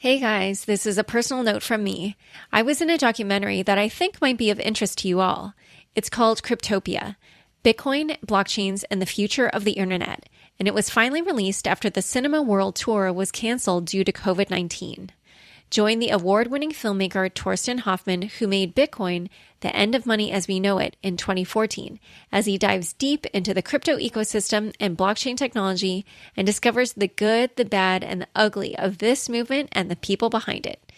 Hey guys, this is a personal note from me. I was in a documentary that I think might be of interest to you all. It's called Cryptopia: Bitcoin, Blockchains, and the Future of the Internet, and it was finally released after the Cinema World Tour was canceled due to COVID-19. Join the award-winning filmmaker Torsten Hoffman, who made Bitcoin: The End of Money as We Know It in 2014, as he dives deep into the crypto ecosystem and blockchain technology and discovers the good, the bad, and the ugly of this movement and the people behind it.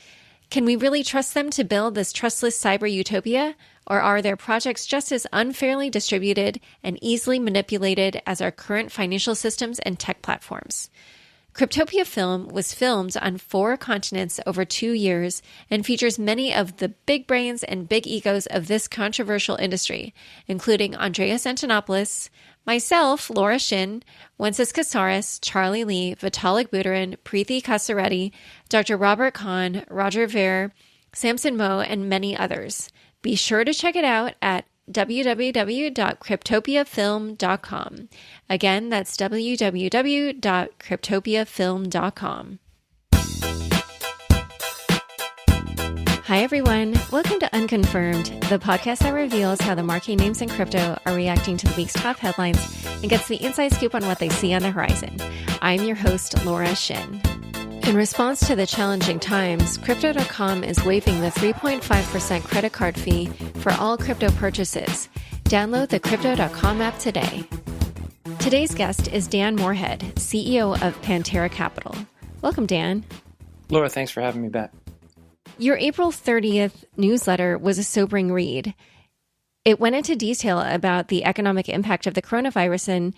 Can we really trust them to build this trustless cyber utopia, or are their projects just as unfairly distributed and easily manipulated as our current financial systems and tech platforms? Cryptopia Film was filmed on 4 continents over 2 years and features many of the big brains and big egos of this controversial industry, including Andreas Antonopoulos, myself, Laura Shin, Wences Casares, Charlie Lee, Vitalik Buterin, Preeti Kasareddy, Dr. Robert Kahn, Roger Ver, Samson Moe, and many others. Be sure to check it out at www.cryptopiafilm.com. Again, that's www.cryptopiafilm.com. Hi, everyone. Welcome to Unconfirmed, the podcast that reveals how the marquee names in crypto are reacting to the week's top headlines and gets the inside scoop on what they see on the horizon. I'm your host, Laura Shin. In response to the challenging times, Crypto.com is waiving the 3.5% credit card fee for all crypto purchases. Download the Crypto.com app today. Today's guest is Dan Morehead, CEO of Pantera Capital. Welcome, Dan. Laura, thanks for having me back. Your April 30th newsletter was a sobering read. It went into detail about the economic impact of the coronavirus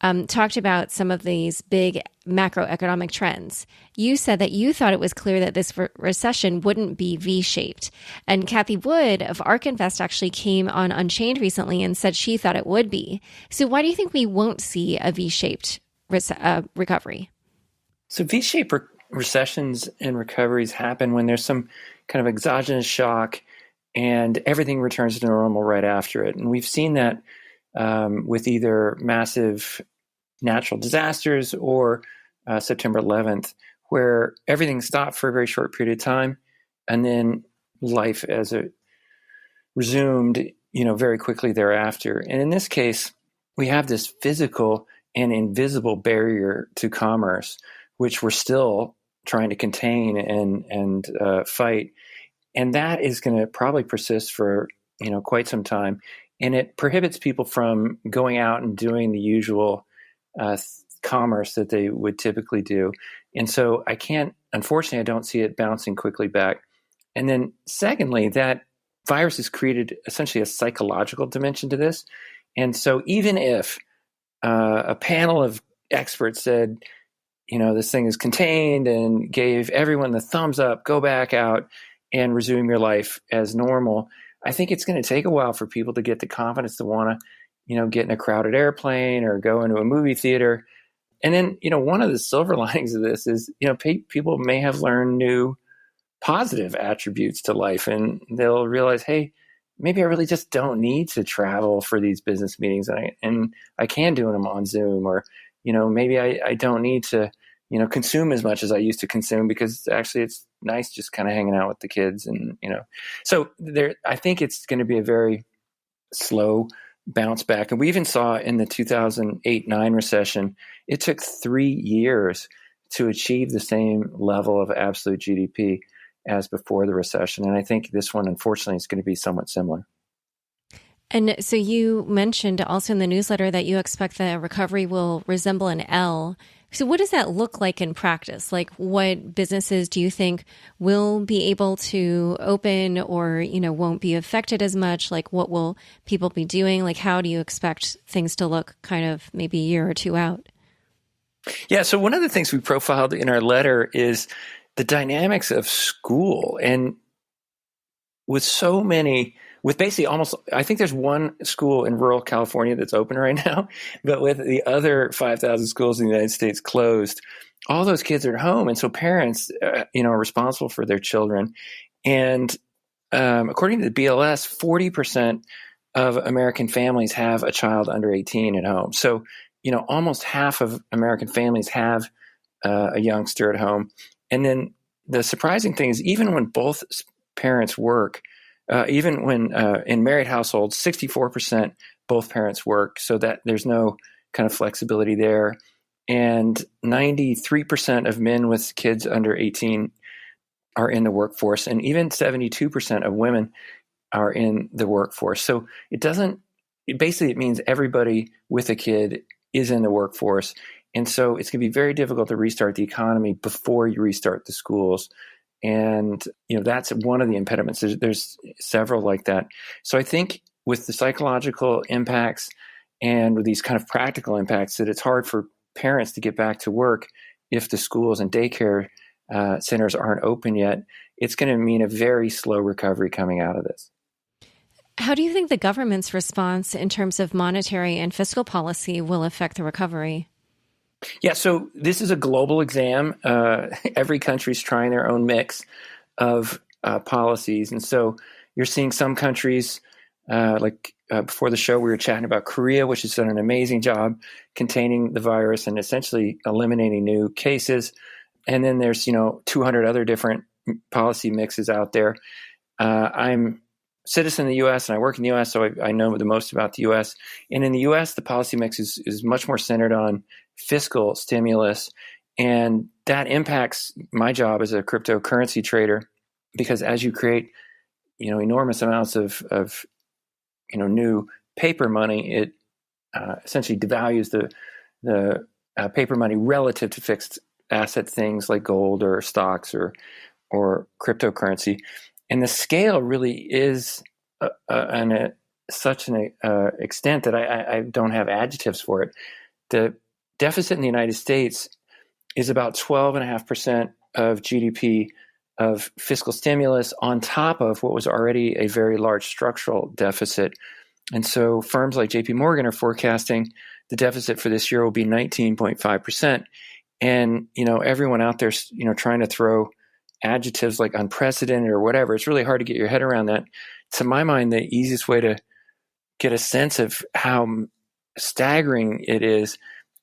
and talked about some of these big macroeconomic trends. You said that you thought it was clear that this recession wouldn't be V-shaped. And Cathie Wood of ARK Invest actually came on Unchained recently and said she thought it would be. So why do you think we won't see a V-shaped recovery? So V-shaped recessions and recoveries happen when there's some kind of exogenous shock and everything returns to normal right after it. And we've seen that with either massive natural disasters or September 11th, where everything stopped for a very short period of time, and then life as it resumed, very quickly thereafter. And in this case, we have this physical and invisible barrier to commerce, which we're still trying to contain and fight, and that is going to probably persist for quite some time. And it prohibits people from going out and doing the usual commerce that they would typically do. And so unfortunately, I don't see it bouncing quickly back. And then secondly, that virus has created essentially a psychological dimension to this. And so even if a panel of experts said, this thing is contained and gave everyone the thumbs up, go back out and resume your life as normal, I think it's going to take a while for people to get the confidence to want to, get in a crowded airplane or go into a movie theater. And then, one of the silver linings of this is, people may have learned new positive attributes to life, and they'll realize, hey, maybe I really just don't need to travel for these business meetings, and I can do them on Zoom, or, maybe I don't need to, consume as much as I used to consume, because actually it's nice just kind of hanging out with the kids. And, so I think it's going to be a very slow bounce back. And we even saw in the 2008-9 recession, it took 3 years to achieve the same level of absolute GDP as before the recession. And I think this one, unfortunately, is going to be somewhat similar. And so you mentioned also in the newsletter that you expect the recovery will resemble an L. So what does that look like in practice? Like, what businesses do you think will be able to open or, won't be affected as much? Like, what will people be doing? Like, how do you expect things to look kind of maybe a year or two out? Yeah. So one of the things we profiled in our letter is the dynamics of school. And with basically almost, I think there's one school in rural California that's open right now, but with the other 5,000 schools in the United States closed, all those kids are at home. And so parents, are responsible for their children. And according to the BLS, 40% of American families have a child under 18 at home. So, almost half of American families have a youngster at home. And then the surprising thing is even when both parents work, even when in married households, 64% both parents work, so that there's no kind of flexibility there. And 93% of men with kids under 18 are in the workforce, and even 72% of women are in the workforce. So it means everybody with a kid is in the workforce. And so it's going to be very difficult to restart the economy before you restart the schools. And, that's one of the impediments. There's several like that. So I think with the psychological impacts and with these kind of practical impacts, that it's hard for parents to get back to work if the schools and daycare centers aren't open yet. It's going to mean a very slow recovery coming out of this. How do you think the government's response in terms of monetary and fiscal policy will affect the recovery? Yeah, so this is a global exam. Every country's trying their own mix of policies. And so you're seeing some countries, before the show, we were chatting about Korea, which has done an amazing job containing the virus and essentially eliminating new cases. And then there's, 200 other different policy mixes out there. I'm citizen of the U.S. and I work in the U.S., so I know the most about the U.S. And in the U.S., the policy mix is much more centered on fiscal stimulus, and that impacts my job as a cryptocurrency trader, because as you create, enormous amounts of new paper money, it essentially devalues the paper money relative to fixed asset things like gold or stocks or cryptocurrency. And the scale really is such an extent that I don't have adjectives for it. The deficit in the United States is about 12.5% of GDP of fiscal stimulus on top of what was already a very large structural deficit. And so firms like JP Morgan are forecasting the deficit for this year will be 19.5%. And, everyone out there, trying to throw adjectives like unprecedented or whatever, it's really hard to get your head around that. To my mind, the easiest way to get a sense of how staggering it is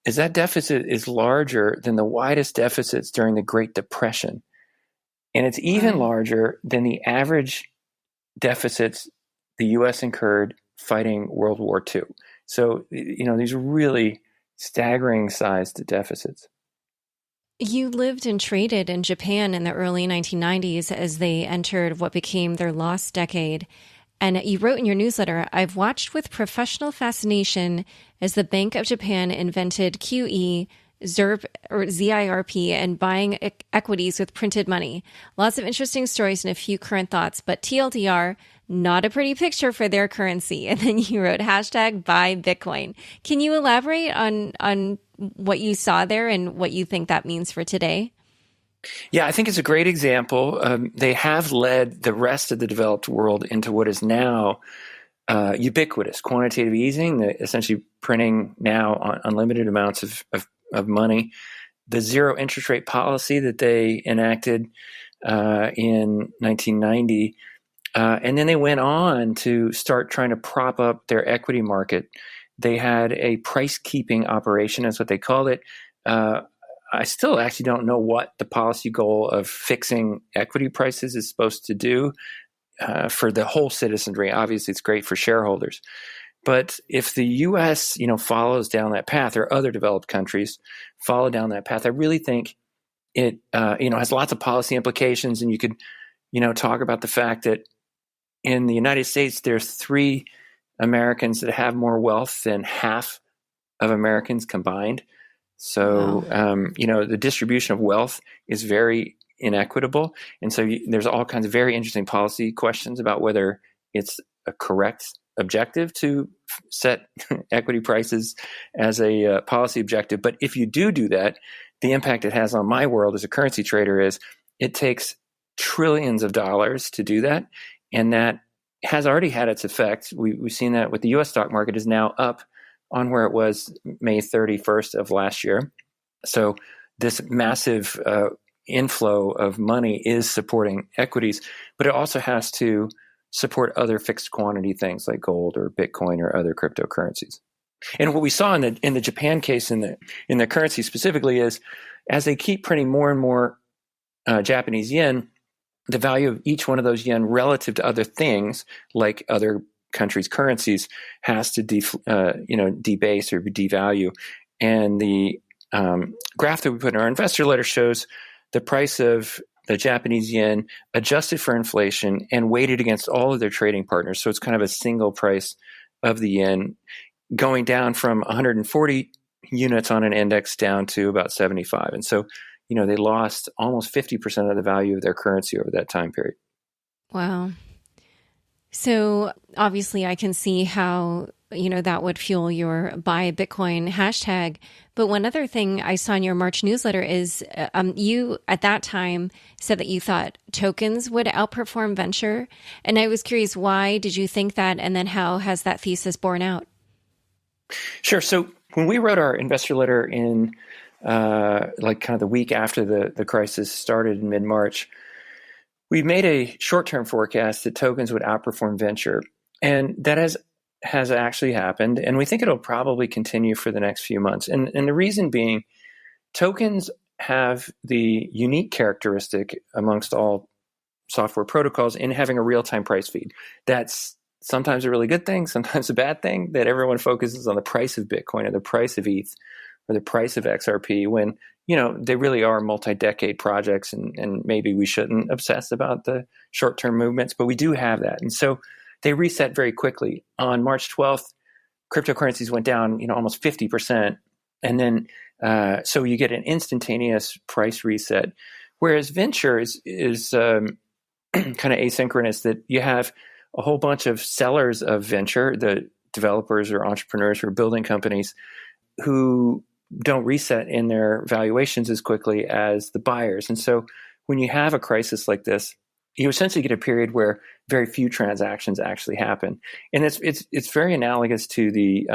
that deficit is larger than the widest deficits during the Great Depression. And it's even larger than the average deficits the U.S. incurred fighting World War II. So, these are really staggering sized deficits. You lived and traded in Japan in the early 1990s as they entered what became their lost decade. And you wrote in your newsletter, I've watched with professional fascination as the Bank of Japan invented QE, ZIRP, or ZIRP, and buying equities with printed money. Lots of interesting stories and a few current thoughts, but TLDR, not a pretty picture for their currency. And then you wrote #buy Bitcoin. Can you elaborate on what you saw there and what you think that means for today? Yeah, I think it's a great example. They have led the rest of the developed world into what is now ubiquitous quantitative easing, essentially printing now unlimited amounts of money. The zero interest rate policy that they enacted in 1990. And then they went on to start trying to prop up their equity market. They had a price keeping operation, that's what they called it. I still actually don't know what the policy goal of fixing equity prices is supposed to do for the whole citizenry. Obviously, it's great for shareholders. But if the U.S., follows down that path, or other developed countries follow down that path, I really think it, has lots of policy implications. And you could, talk about the fact that in the United States, there's 3 Americans that have more wealth than half of Americans combined. So, Wow. The distribution of wealth is very inequitable. And so there's all kinds of very interesting policy questions about whether it's a correct objective to set equity prices as a policy objective. But if you do that, the impact it has on my world as a currency trader is it takes trillions of dollars to do that. And that has already had its effect. We've seen that with the U.S. stock market is now up on where it was May 31st of last year. So this massive inflow of money is supporting equities, but it also has to support other fixed quantity things like gold or Bitcoin or other cryptocurrencies. And what we saw in the Japan case in the currency specifically is as they keep printing more and more Japanese yen, the value of each one of those yen relative to other things, like other countries' currencies, has to debase or devalue. And the graph that we put in our investor letter shows the price of the Japanese yen adjusted for inflation and weighted against all of their trading partners. So it's kind of a single price of the yen, going down from 140 units on an index down to about 75. And so, they lost almost 50% of the value of their currency over that time period. Wow. So obviously I can see how, that would fuel your buy Bitcoin hashtag. But one other thing I saw in your March newsletter is you at that time said that you thought tokens would outperform venture. And I was curious, why did you think that? And then how has that thesis borne out? Sure. So when we wrote our investor letter in kind of the week after the crisis started in mid-March, we made a short-term forecast that tokens would outperform venture. And that has actually happened. And we think it'll probably continue for the next few months. And the reason being, tokens have the unique characteristic amongst all software protocols in having a real-time price feed. That's sometimes a really good thing, sometimes a bad thing, that everyone focuses on the price of Bitcoin or the price of ETH or the price of XRP when, they really are multi-decade projects, and maybe we shouldn't obsess about the short-term movements, but we do have that. And so they reset very quickly. On March 12th, cryptocurrencies went down, almost 50%. And then, so you get an instantaneous price reset. Whereas venture is kind of asynchronous, that you have a whole bunch of sellers of venture, the developers or entrepreneurs who are building companies, who don't reset in their valuations as quickly as the buyers. And so when you have a crisis like this, you essentially get a period where very few transactions actually happen. And it's very analogous to the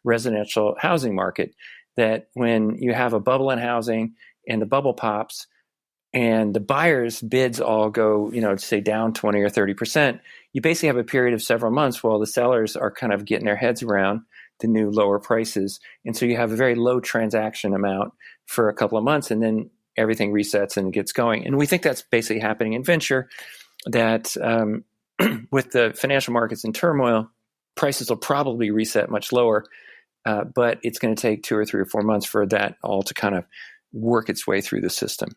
residential housing market, that when you have a bubble in housing and the bubble pops and the buyers' bids all go, say down 20 or 30%, you basically have a period of several months while the sellers are kind of getting their heads around the new lower prices. And so you have a very low transaction amount for a couple of months, and then everything resets and gets going. And we think that's basically happening in venture, that with the financial markets in turmoil, prices will probably reset much lower, but it's going to take 2 or 3 or 4 months for that all to kind of work its way through the system.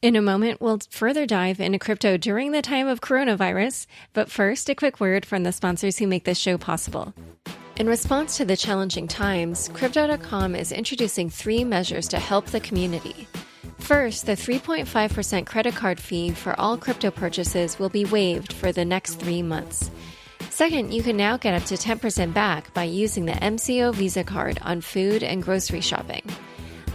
In a moment, we'll further dive into crypto during the time of coronavirus. But first, a quick word from the sponsors who make this show possible. In response to the challenging times, Crypto.com is introducing 3 measures to help the community. First, the 3.5% credit card fee for all crypto purchases will be waived for the next 3 months. Second, you can now get up to 10% back by using the MCO Visa card on food and grocery shopping.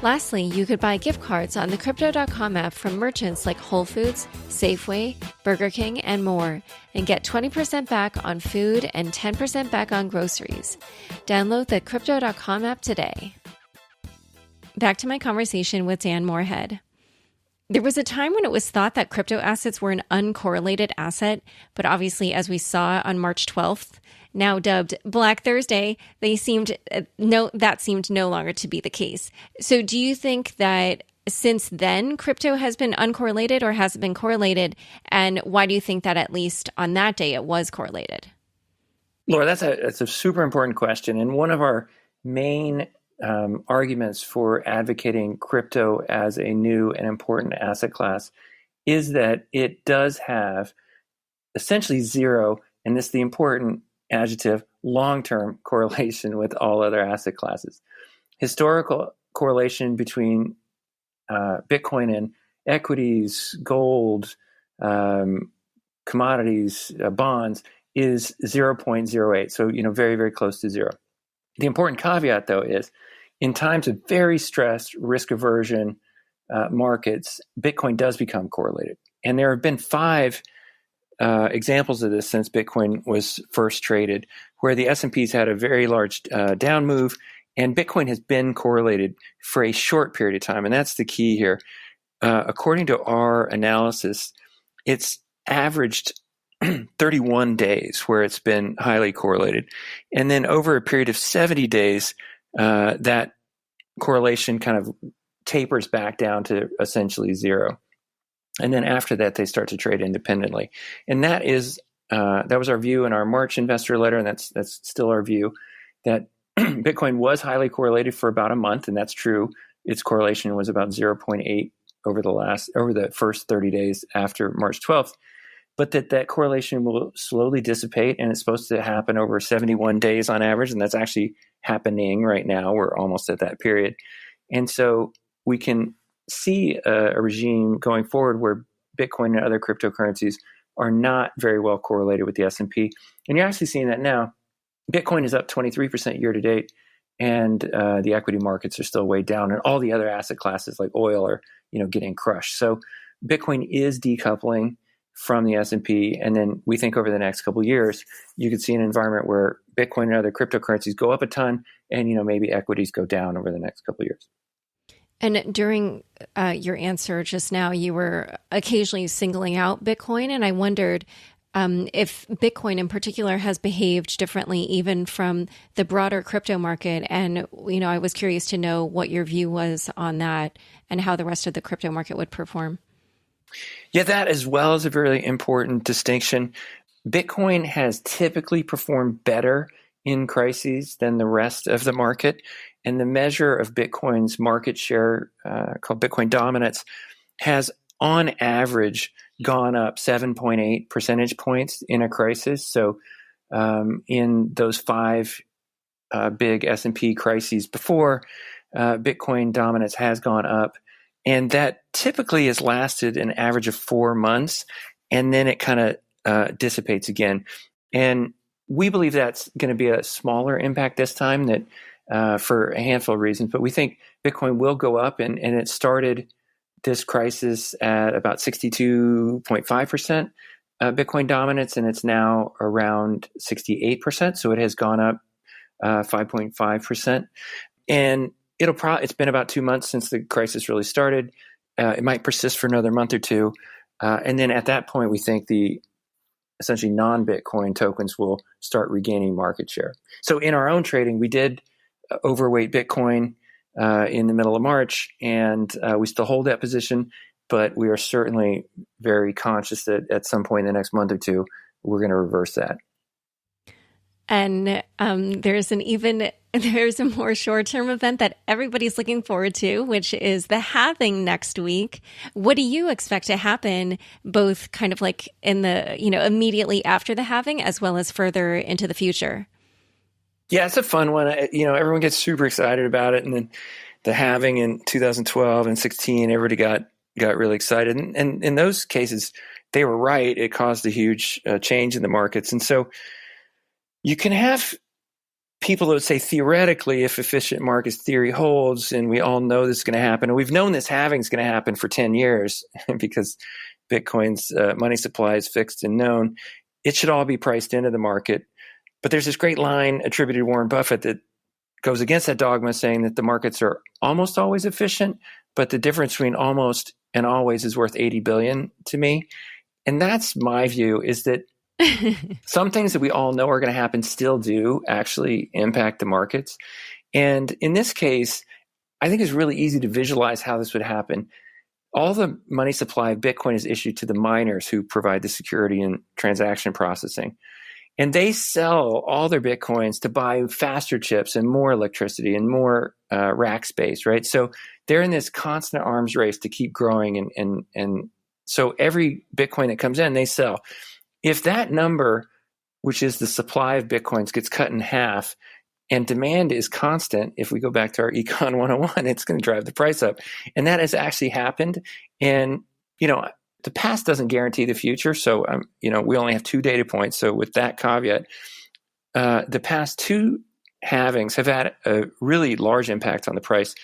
Lastly, you could buy gift cards on the Crypto.com app from merchants like Whole Foods, Safeway, Burger King, and more, and get 20% back on food and 10% back on groceries. Download the Crypto.com app today. Back to my conversation with Dan Morehead. There was a time when it was thought that crypto assets were an uncorrelated asset, but obviously, as we saw on March 12th, now dubbed Black Thursday, that seemed no longer to be the case. So do you think that since then crypto has been uncorrelated, or has it been correlated? And why do you think that at least on that day it was correlated? Laura, that's a super important question. And one of our main arguments for advocating crypto as a new and important asset class is that it does have essentially zero, and this is the important adjective, long-term correlation with all other asset classes. Historical correlation between Bitcoin and equities, gold, commodities, bonds is 0.08. So, very, very close to zero. The important caveat, though, is in times of very stressed, risk aversion markets, Bitcoin does become correlated. And there have been 5 examples of this since Bitcoin was first traded, where the S&P's had a very large down move, and Bitcoin has been correlated for a short period of time. And that's the key here. According to our analysis, it's averaged 31 days where it's been highly correlated. And then over a period of 70 days, that correlation kind of tapers back down to essentially zero. And then after that, they start to trade independently. And that was our view in our March investor letter, and that's still our view, that Bitcoin was highly correlated for about a month, and that's true. Its correlation was about 0.8 over the first 30 days after March 12th. But that correlation will slowly dissipate, and it's supposed to happen over 71 days on average, and that's actually happening right now. We're almost at that period. And so we can see a regime going forward where Bitcoin and other cryptocurrencies are not very well correlated with the S&P. And you're actually seeing that now. Bitcoin is up 23% year to date, and the equity markets are still way down, and all the other asset classes like oil are getting crushed. So Bitcoin is decoupling from the S&P, and then we think over the next couple of years, you could see an environment where Bitcoin and other cryptocurrencies go up a ton, and maybe equities go down over the next couple of years. And during your answer just now, you were occasionally singling out Bitcoin, and I wondered if Bitcoin in particular has behaved differently even from the broader crypto market. And, I was curious to know what your view was on that and how the rest of the crypto market would perform. Yeah, that as well is a very important distinction. Bitcoin has typically performed better in crises than the rest of the market. And the measure of Bitcoin's market share, called Bitcoin dominance, has on average gone up 7.8 percentage points in a crisis. So in those 5 big S&P crises before, Bitcoin dominance has gone up. And that typically has lasted an average of 4 months, and then it kind of dissipates again. And we believe that's going to be a smaller impact this time, that for a handful of reasons. But we think Bitcoin will go up, and it started this crisis at about 62.5% Bitcoin dominance, and it's now around 68%. So it has gone up 5.5%. And it's been about 2 months since the crisis really started. It might persist for another month or two. And then at that point, we think the essentially non-Bitcoin tokens will start regaining market share. So in our own trading, we did overweight Bitcoin in the middle of March, and we still hold that position, but we are certainly very conscious that at some point in the next month or two, we're going to reverse that. And there's a more short-term event that everybody's looking forward to, which is the halving next week. What do you expect to happen, both kind of like in the, immediately after the halving, as well as further into the future? Yeah, it's a fun one. Everyone gets super excited about it. And then the halving in 2012 and 16, everybody got really excited. And in those cases, they were right. It caused a huge change in the markets. And so you can have people that would say, theoretically, if efficient markets theory holds, and we all know this is going to happen, and we've known this halving is going to happen for 10 years because Bitcoin's money supply is fixed and known, it should all be priced into the market. But there's this great line attributed to Warren Buffett that goes against that dogma, saying that the markets are almost always efficient, but the difference between almost and always is worth 80 billion to me. And that's my view, is that some things that we all know are going to happen still do actually impact the markets. And in this case, I think it's really easy to visualize how this would happen. All the money supply of Bitcoin is issued to the miners who provide the security and transaction processing. And they sell all their Bitcoins to buy faster chips and more electricity and more rack space, right? So they're in this constant arms race to keep growing. And so every Bitcoin that comes in, they sell. If that number, which is the supply of Bitcoins, gets cut in half and demand is constant, if we go back to our Econ 101, it's going to drive the price up. And that has actually happened. And, the past doesn't guarantee the future. So, we only have 2 data points. So with that caveat, the past 2 halvings have had a really large impact on the price,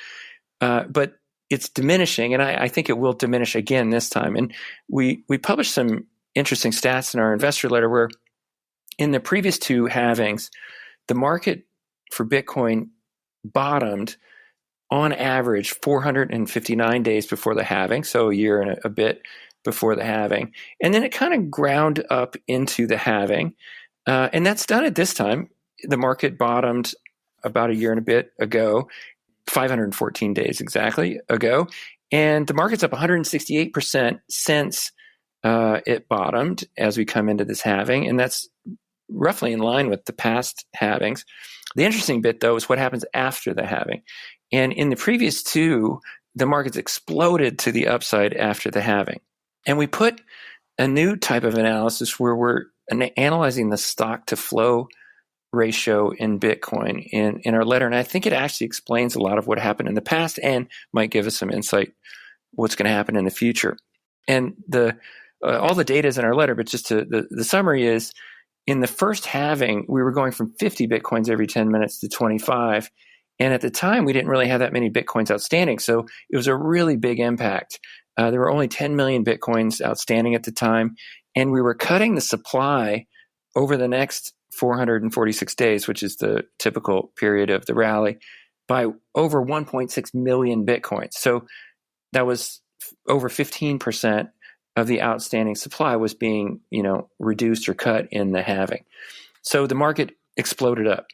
but it's diminishing. And I think it will diminish again this time. And we published some interesting stats in our investor letter where in the previous 2 halvings, the market for Bitcoin bottomed on average 459 days before the halving. So a year and a bit before the halving. And then it kind of ground up into the halving. And that's done at this time. The market bottomed about a year and a bit ago, 514 days exactly ago. And the market's up 168% since it bottomed as we come into this halving. And that's roughly in line with the past halvings. The interesting bit, though, is what happens after the halving. And in the previous two, the markets exploded to the upside after the halving. And we put a new type of analysis where we're analyzing the stock to flow ratio in Bitcoin in our letter. And I think it actually explains a lot of what happened in the past and might give us some insight what's going to happen in the future. And all the data is in our letter, but just the summary is, in the first halving, we were going from 50 Bitcoins every 10 minutes to 25. And at the time, we didn't really have that many Bitcoins outstanding. So it was a really big impact. There were only 10 million Bitcoins outstanding at the time. And we were cutting the supply over the next 446 days, which is the typical period of the rally, by over 1.6 million Bitcoins. So that was over 15% of the outstanding supply was being, reduced or cut in the halving. So the market exploded up.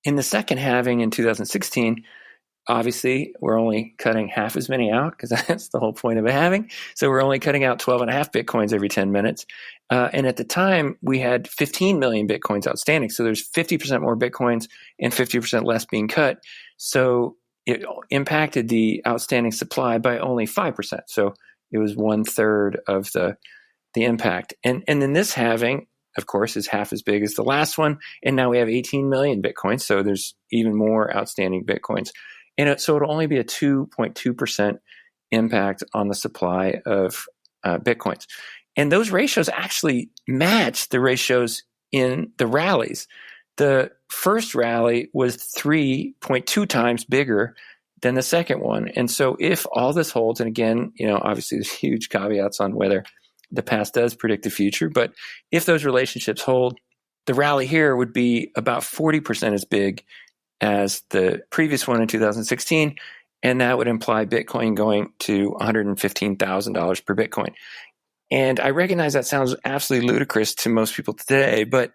In the second halving in 2016, obviously, we're only cutting half as many out because that's the whole point of a halving. So we're only cutting out 12 and a half Bitcoins every 10 minutes. And at the time, we had 15 million Bitcoins outstanding. So there's 50% more Bitcoins and 50% less being cut. So it impacted the outstanding supply by only 5%. So it was 1/3 of the impact. And then this halving, of course, is half as big as the last one. And now we have 18 million Bitcoins. So there's even more outstanding Bitcoins. And so it'll only be a 2.2% impact on the supply of Bitcoins. And those ratios actually match the ratios in the rallies. The first rally was 3.2 times bigger than the second one. And so if all this holds, and again, obviously there's huge caveats on whether the past does predict the future, but if those relationships hold, the rally here would be about 40% as big as the previous one in 2016, and that would imply Bitcoin going to $115,000 per Bitcoin. And I recognize that sounds absolutely ludicrous to most people today, but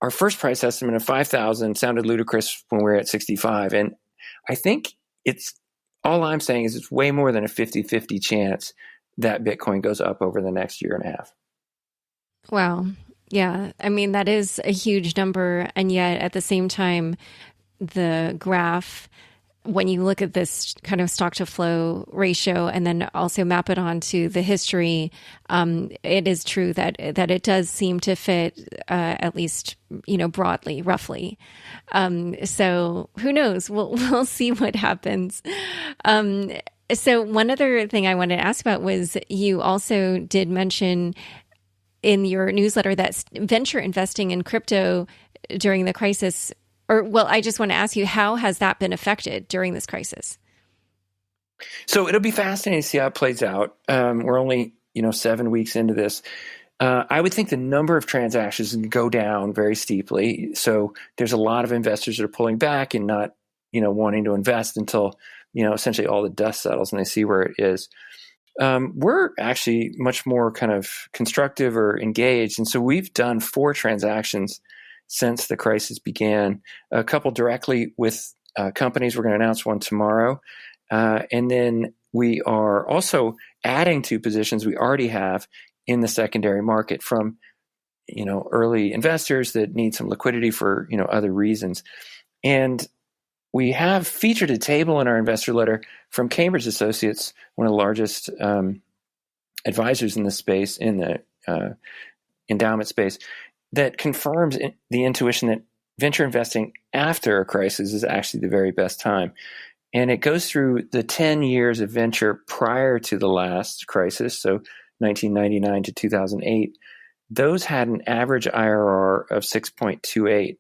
our first price estimate of 5,000 sounded ludicrous when we were at 65. And I think all I'm saying is it's way more than a 50-50 chance that Bitcoin goes up over the next year and a half. Wow. Yeah. I mean, that is a huge number. And yet at the same time, the graph, when you look at this kind of stock to flow ratio and then also map it onto the history, it is true that it does seem to fit, at least, broadly, roughly. So who knows? We'll see what happens. So one other thing I wanted to ask about was you also did mention in your newsletter that venture investing in crypto during the crisis, I just want to ask you, how has that been affected during this crisis? So it'll be fascinating to see how it plays out. We're only, 7 weeks into this. I would think the number of transactions can go down very steeply. So there's a lot of investors that are pulling back and not, wanting to invest until, essentially all the dust settles and they see where it is. We're actually much more kind of constructive or engaged. And so we've done 4 transactions since the crisis began, a couple directly with companies. We're going to announce one tomorrow. And then we are also adding to positions we already have in the secondary market from, early investors that need some liquidity for, other reasons. And we have featured a table in our investor letter from Cambridge Associates, one of the largest advisors in this space, in the endowment space, that confirms the intuition that venture investing after a crisis is actually the very best time. And it goes through the 10 years of venture prior to the last crisis, so 1999 to 2008. Those had an average IRR of 6.28.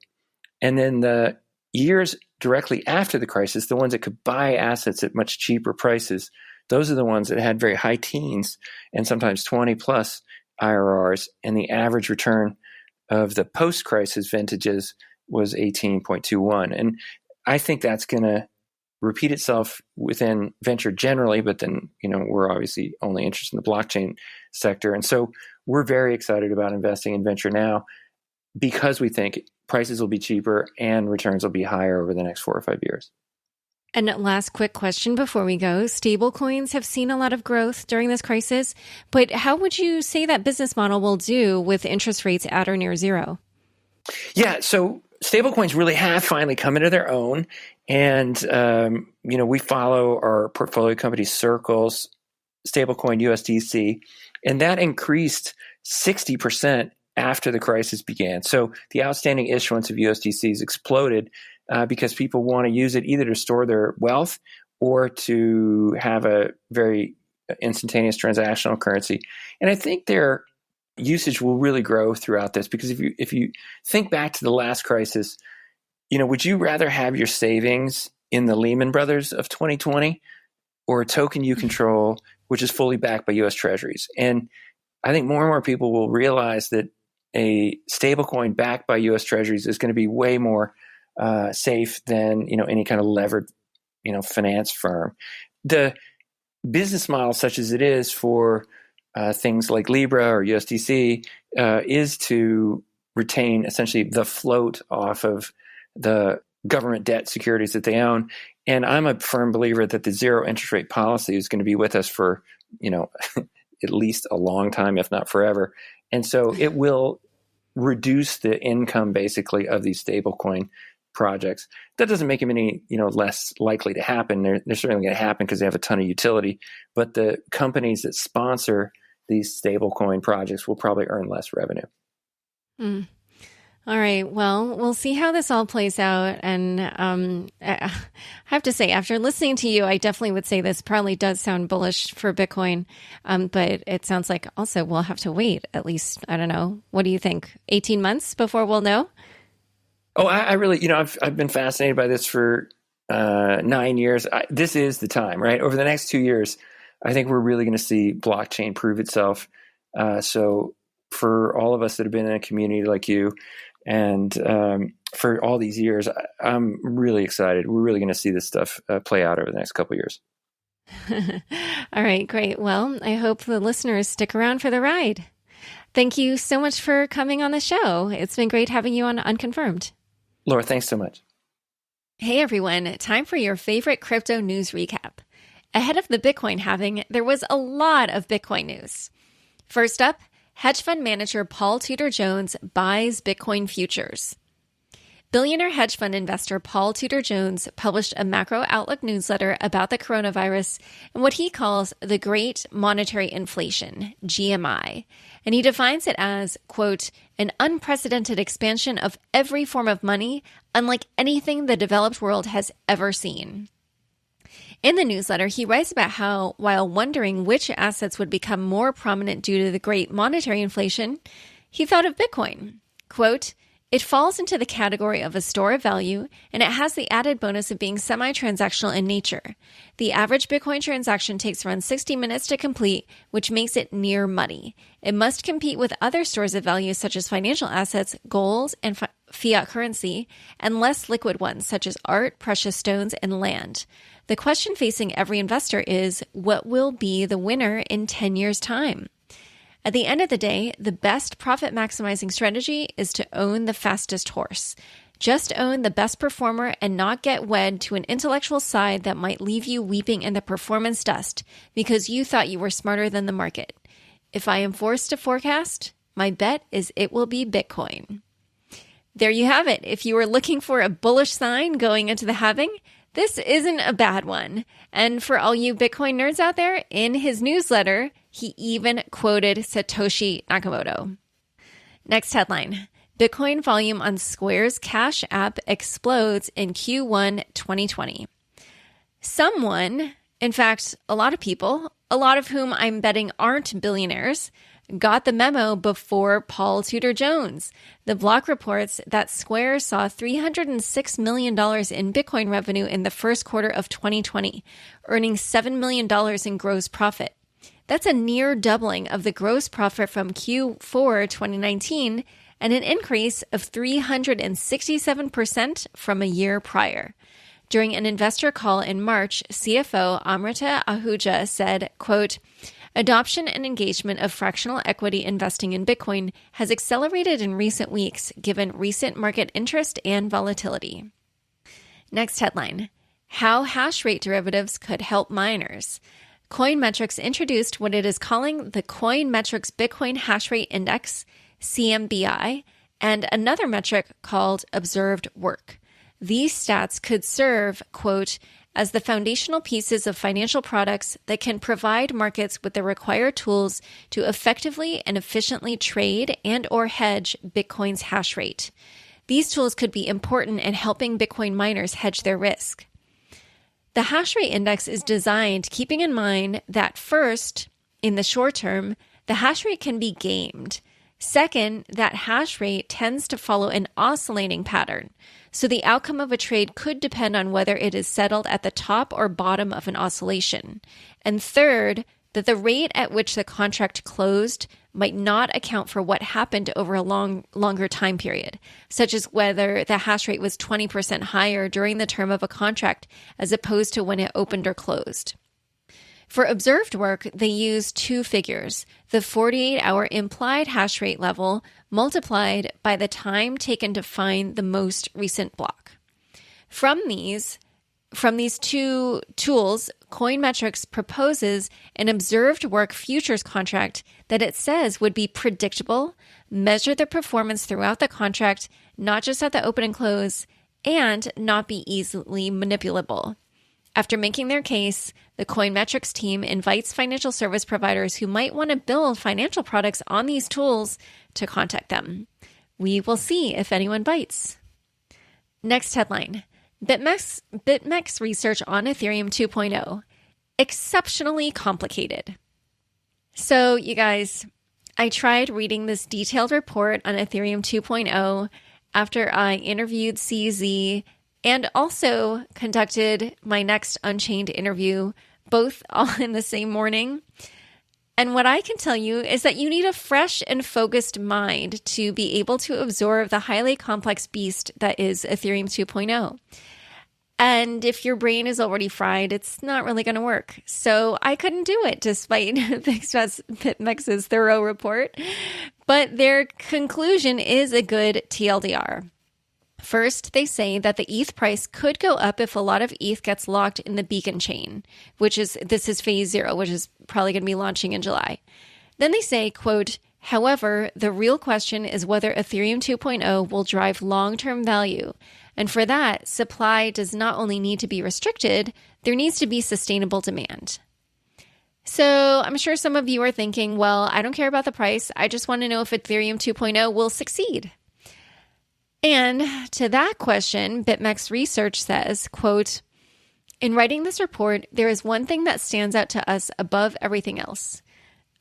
And then the years directly after the crisis, the ones that could buy assets at much cheaper prices, those are the ones that had very high teens and sometimes 20 plus IRRs. And the average return of the post-crisis vintages was 18.21. And I think that's going to repeat itself within venture generally, but then, we're obviously only interested in the blockchain sector. And so we're very excited about investing in venture now because we think prices will be cheaper and returns will be higher over the next 4 or 5 years. And last quick question before we go. Stablecoins have seen a lot of growth during this crisis, but how would you say that business model will do with interest rates at or near zero? Yeah, so stablecoins really have finally come into their own. And, we follow our portfolio company Circle's stablecoin USDC, and that increased 60% after the crisis began. So the outstanding issuance of USDCs exploded because people want to use it either to store their wealth or to have a very instantaneous transactional currency. And I think their usage will really grow throughout this, because if you think back to the last crisis, would you rather have your savings in the Lehman Brothers of 2020 or a token you control, which is fully backed by U.S. Treasuries? And I think more and more people will realize that a stablecoin backed by U.S. Treasuries is going to be way more safe than any kind of levered finance firm. The business model, such as it is for things like Libra or USDC, is to retain essentially the float off of the government debt securities that they own. And I'm a firm believer that the zero interest rate policy is going to be with us for, at least a long time, if not forever. And so it will reduce the income basically of these stablecoin projects. That doesn't make them any, less likely to happen. They're certainly going to happen because they have a ton of utility. But the companies that sponsor these stablecoin projects will probably earn less revenue. All right. Well, we'll see how this all plays out. And I have to say, after listening to you, I definitely would say this probably does sound bullish for Bitcoin. But it sounds like also we'll have to wait at least, I don't know. What do you think? 18 months before we'll know? Oh, I really, I've been fascinated by this for 9 years. This is the time, right? Over the next 2 years, I think we're really going to see blockchain prove itself. So for all of us that have been in a community like you, and for all these years, I'm really excited. We're really going to see this stuff play out over the next couple of years. All right, great. Well, I hope the listeners stick around for the ride. Thank you so much for coming on the show. It's been great having you on Unconfirmed. Laura, thanks so much. Hey, everyone. Time for your favorite crypto news recap. Ahead of the Bitcoin halving, there was a lot of Bitcoin news. First up, hedge fund manager Paul Tudor Jones buys Bitcoin futures. Billionaire hedge fund investor Paul Tudor Jones published a macro outlook newsletter about the coronavirus and what he calls the Great Monetary Inflation, GMI. And he defines it as, quote, an unprecedented expansion of every form of money, unlike anything the developed world has ever seen. In the newsletter, he writes about how, while wondering which assets would become more prominent due to the great monetary inflation, he thought of Bitcoin. Quote, it falls into the category of a store of value, and it has the added bonus of being semi-transactional in nature. The average Bitcoin transaction takes around 60 minutes to complete, which makes it near money. It must compete with other stores of value such as financial assets, gold, and fiat currency, and less liquid ones such as art, precious stones, and land. The question facing every investor is, what will be the winner in 10 years' time? At the end of the day, the best profit-maximizing strategy is to own the fastest horse. Just own the best performer and not get wed to an intellectual side that might leave you weeping in the performance dust because you thought you were smarter than the market. If I am forced to forecast, my bet is it will be Bitcoin. There you have it. If you were looking for a bullish sign going into the halving, this isn't a bad one. And for all you Bitcoin nerds out there, in his newsletter, he even quoted Satoshi Nakamoto. Next headline. Bitcoin volume on Square's Cash App explodes in Q1 2020. Someone, in fact, a lot of people, a lot of whom I'm betting aren't billionaires, got the memo before Paul Tudor Jones. The block reports that Square saw $306 million in Bitcoin revenue in the first quarter of 2020, earning $7 million in gross profit. That's a near doubling of the gross profit from Q4 2019 and an increase of 367% from a year prior. During an investor call in March, CFO Amrita Ahuja said, quote, adoption and engagement of fractional equity investing in Bitcoin has accelerated in recent weeks, given recent market interest and volatility. Next headline. how hash rate derivatives could help miners. Coinmetrics introduced what it is calling the Coinmetrics Bitcoin Hash Rate Index, CMBI, and another metric called observed work. These stats could serve, quote, as the foundational pieces of financial products that can provide markets with the required tools to effectively and efficiently trade and or hedge Bitcoin's hash rate. These tools could be important in helping Bitcoin miners hedge their risk. The hash rate index is designed keeping in mind that first, in the short term, the hash rate can be gamed. Second, that hash rate tends to follow an oscillating pattern. So the outcome of a trade could depend on whether it is settled at the top or bottom of an oscillation. And third, that the rate at which the contract closed might not account for what happened over a longer time period, such as whether the hash rate was 20% higher during the term of a contract as opposed to when it opened or closed. For observed work, they use two figures, the 48-hour implied hash rate level multiplied by the time taken to find the most recent block. From these two tools, Coinmetrics proposes an observed work futures contract that it says would be predictable, measure the performance throughout the contract, not just at the open and close, and not be easily manipulable. After making their case, the Coinmetrics team invites financial service providers who might want to build financial products on these tools to contact them. We will see if anyone bites. Next headline. BitMEX research on Ethereum 2.0. Exceptionally complicated. So, you guys, I tried reading this detailed report on Ethereum 2.0 after I interviewed CZ and also conducted my next Unchained interview, both all in the same morning. And what I can tell you is that you need a fresh and focused mind to be able to absorb the highly complex beast that is Ethereum 2.0. And if your brain is already fried, it's not really going to work. So I couldn't do it despite BitMEX's thorough report. But their conclusion is a good TLDR. First, they say that the ETH price could go up if a lot of ETH gets locked in the beacon chain, this is phase 0, which is probably going to be launching in July. Then they say, quote, however, the real question is whether Ethereum 2.0 will drive long-term value. And for that, supply does not only need to be restricted, there needs to be sustainable demand. So I'm sure some of you are thinking, well, I don't care about the price. I just want to know if Ethereum 2.0 will succeed. And to that question, BitMEX research says, quote, in writing this report, there is one thing that stands out to us above everything else.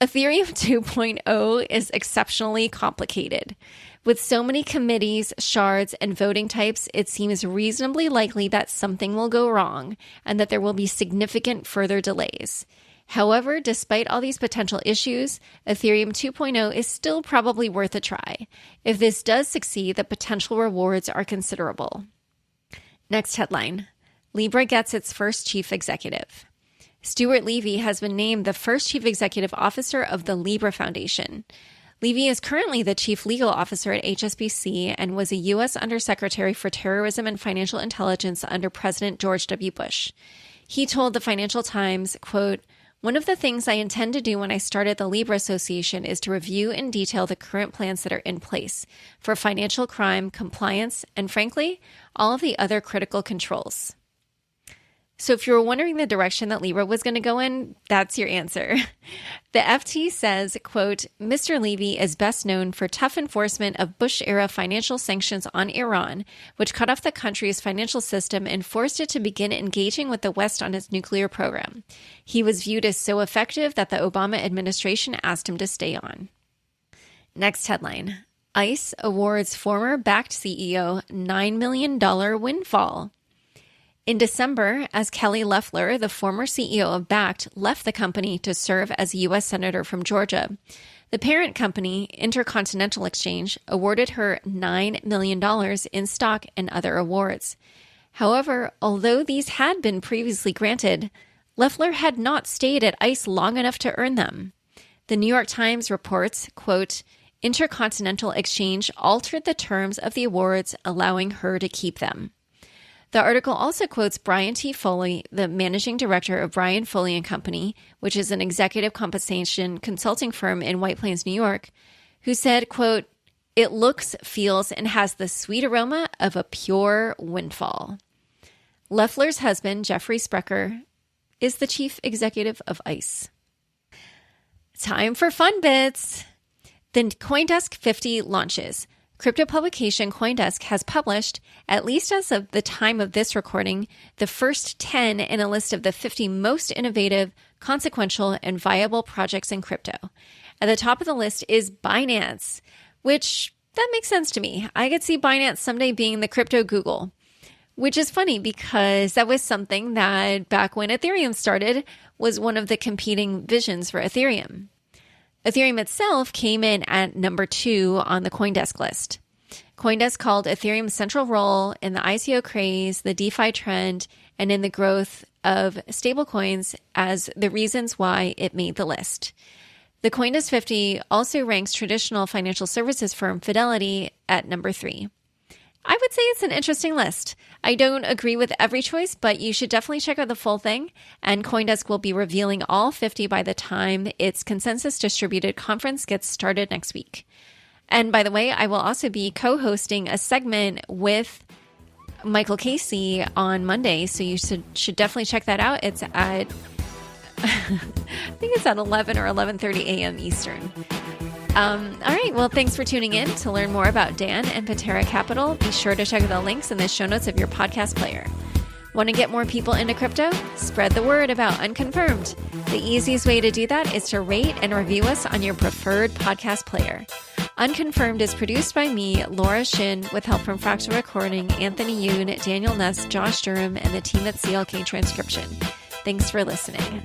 Ethereum 2.0 is exceptionally complicated. With so many committees, shards, and voting types, it seems reasonably likely that something will go wrong and that there will be significant further delays. However, despite all these potential issues, Ethereum 2.0 is still probably worth a try. If this does succeed, the potential rewards are considerable. Next headline. Libra gets its first chief executive. Stuart Levy has been named the first chief executive officer of the Libra Foundation. Levy is currently the chief legal officer at HSBC and was a U.S. Undersecretary for Terrorism and Financial Intelligence under President George W. Bush. He told the Financial Times, quote, one of the things I intend to do when I started the Libra Association is to review in detail the current plans that are in place for financial crime, compliance, and frankly, all of the other critical controls. So if you were wondering the direction that Libra was going to go in, that's your answer. The FT says, quote, Mr. Levy is best known for tough enforcement of Bush-era financial sanctions on Iran, which cut off the country's financial system and forced it to begin engaging with the West on its nuclear program. He was viewed as so effective that the Obama administration asked him to stay on. Next headline. ICE awards former Bakkt CEO $9 million windfall. In December, as Kelly Loeffler, the former CEO of Bakkt, left the company to serve as a U.S. Senator from Georgia, the parent company, Intercontinental Exchange, awarded her $9 million in stock and other awards. However, although these had been previously granted, Loeffler had not stayed at ICE long enough to earn them. The New York Times reports, quote, Intercontinental Exchange altered the terms of the awards, allowing her to keep them. The article also quotes Brian T. Foley, the managing director of Brian Foley and Company, which is an executive compensation consulting firm in White Plains, New York, who said, quote, "It looks, feels, and has the sweet aroma of a pure windfall." Loeffler's husband, Jeffrey Sprecher, is the chief executive of ICE. Time for fun bits. The CoinDesk 50 launches. Crypto publication CoinDesk has published, at least as of the time of this recording, the first 10 in a list of the 50 most innovative, consequential, and viable projects in crypto. At the top of the list is Binance, which that makes sense to me. I could see Binance someday being the crypto Google, which is funny because that was something that back when Ethereum started was one of the competing visions for Ethereum. Ethereum itself came in at number 2 on the CoinDesk list. CoinDesk called Ethereum's central role in the ICO craze, the DeFi trend, and in the growth of stablecoins as the reasons why it made the list. The CoinDesk 50 also ranks traditional financial services firm Fidelity at number 3. I would say it's an interesting list. I don't agree with every choice, but you should definitely check out the full thing, and CoinDesk will be revealing all 50 by the time its consensus distributed conference gets started next week. And by the way, I will also be co-hosting a segment with Michael Casey on Monday, so you should definitely check that out. It's at, I think it's at 11 or 11:30 a.m. Eastern. All right. Well, thanks for tuning in. To learn more about Dan and Pantera Capital, be sure to check the links in the show notes of your podcast player. Want to get more people into crypto? Spread the word about Unconfirmed. The easiest way to do that is to rate and review us on your preferred podcast player. Unconfirmed is produced by me, Laura Shin, with help from Fractal Recording, Anthony Yoon, Daniel Ness, Josh Durham, and the team at CLK Transcription. Thanks for listening.